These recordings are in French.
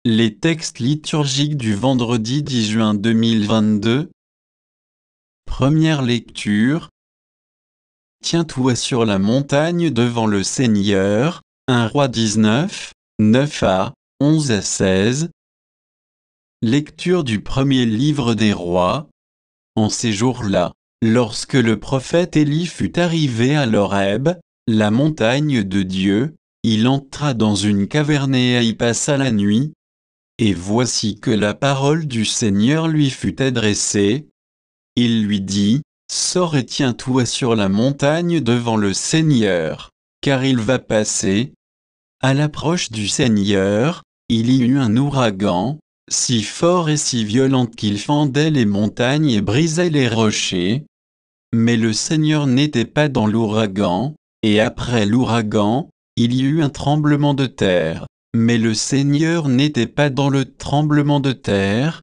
Les textes liturgiques du vendredi 10 juin 2022. Première lecture. Tiens-toi sur la montagne devant le Seigneur, 1 Rois 19, 9 à 11 à 16. Lecture du premier livre des rois. En ces jours-là, lorsque le prophète Élie fut arrivé à l'Horeb, la montagne de Dieu, il entra dans une caverne et y passa la nuit. Et voici que la parole du Seigneur lui fut adressée. Il lui dit, « Sors et tiens-toi sur la montagne devant le Seigneur, car il va passer. » À l'approche du Seigneur, il y eut un ouragan, si fort et si violent qu'il fendait les montagnes et brisait les rochers. Mais le Seigneur n'était pas dans l'ouragan, et après l'ouragan, il y eut un tremblement de terre. Mais le Seigneur n'était pas dans le tremblement de terre.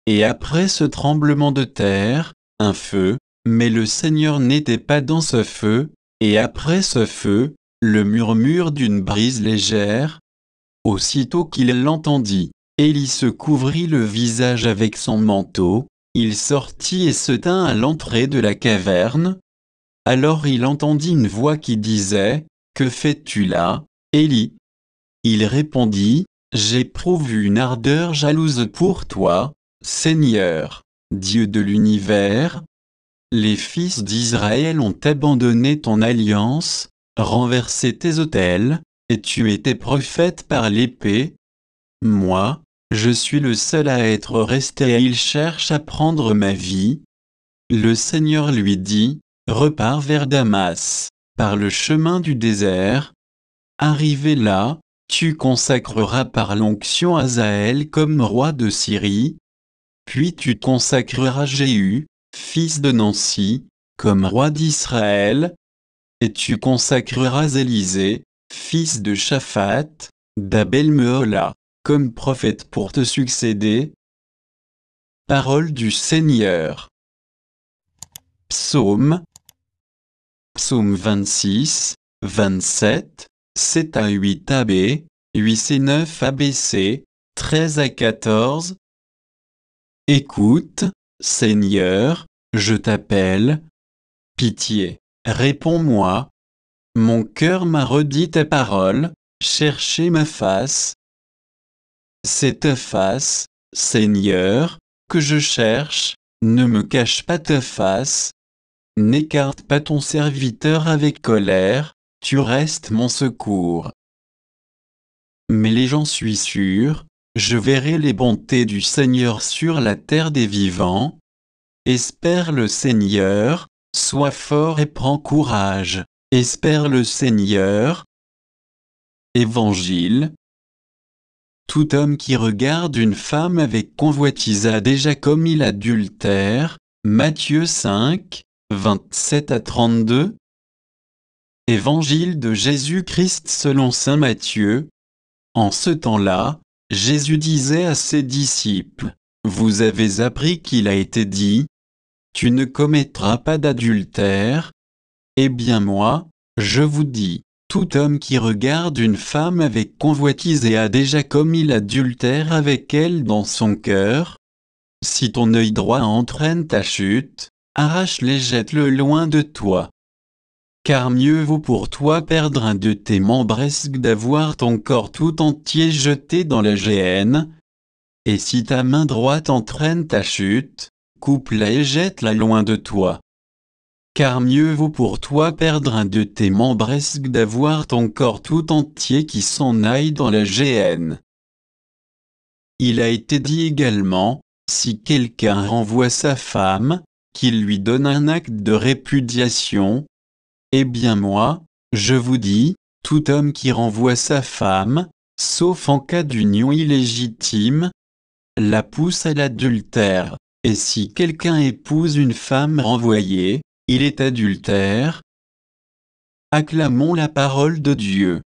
Et après ce tremblement de terre, un feu, mais le Seigneur n'était pas dans ce feu. Et après ce feu, le murmure d'une brise légère. Aussitôt qu'il l'entendit, Élie se couvrit le visage avec son manteau, il sortit et se tint à l'entrée de la caverne. Alors il entendit une voix qui disait, « Que fais-tu là, Élie ?» Il répondit, « J'éprouve une ardeur jalouse pour toi, Seigneur, Dieu de l'univers. Les fils d'Israël ont abandonné ton alliance, renversé tes autels, et tué tes prophètes par l'épée. Moi, je suis le seul à être resté et ils cherchent à prendre ma vie. » Le Seigneur lui dit, « Repars vers Damas, par le chemin du désert. Arrivé là, tu consacreras par l'onction Hazaël comme roi de Syrie. Puis tu consacreras Jéhu, fils de Nancy, comme roi d'Israël. Et tu consacreras Élisée, fils de Shaphat, d'Abel-Mehola, comme prophète pour te succéder. » Parole du Seigneur. Psaume. Psaume 26, 27. 7 à 8 AB, 8 c 9 ABC, 13 à 14. Écoute, Seigneur, je t'appelle. Pitié, réponds-moi. Mon cœur m'a redit ta parole, cherchez ma face. C'est ta face, Seigneur, que je cherche, ne me cache pas ta face. N'écarte pas ton serviteur avec colère. Tu restes mon secours. Mais j'en suis sûr, je verrai les bontés du Seigneur sur la terre des vivants. Espère le Seigneur, sois fort et prends courage, espère le Seigneur. Évangile. Tout homme qui regarde une femme avec convoitise a déjà commis l'adultère. Matthieu 5, 27 à 32. Évangile de Jésus-Christ selon saint Matthieu. En ce temps-là, Jésus disait à ses disciples, « Vous avez appris qu'il a été dit, tu ne commettras pas d'adultère. Eh bien moi, je vous dis, tout homme qui regarde une femme avec convoitise et a déjà commis l'adultère avec elle dans son cœur. Si ton œil droit entraîne ta chute, arrache-le et jette-le loin de toi. Car mieux vaut pour toi perdre un de tes membres que d'avoir ton corps tout entier jeté dans la géhenne. Et si ta main droite entraîne ta chute, coupe-la et jette-la loin de toi. Car mieux vaut pour toi perdre un de tes membres que d'avoir ton corps tout entier qui s'en aille dans la géhenne. » Il a été dit également, si quelqu'un renvoie sa femme, qu'il lui donne un acte de répudiation. Eh bien moi, je vous dis, tout homme qui renvoie sa femme, sauf en cas d'union illégitime, la pousse à l'adultère, et si quelqu'un épouse une femme renvoyée, il est adultère. Acclamons la parole de Dieu.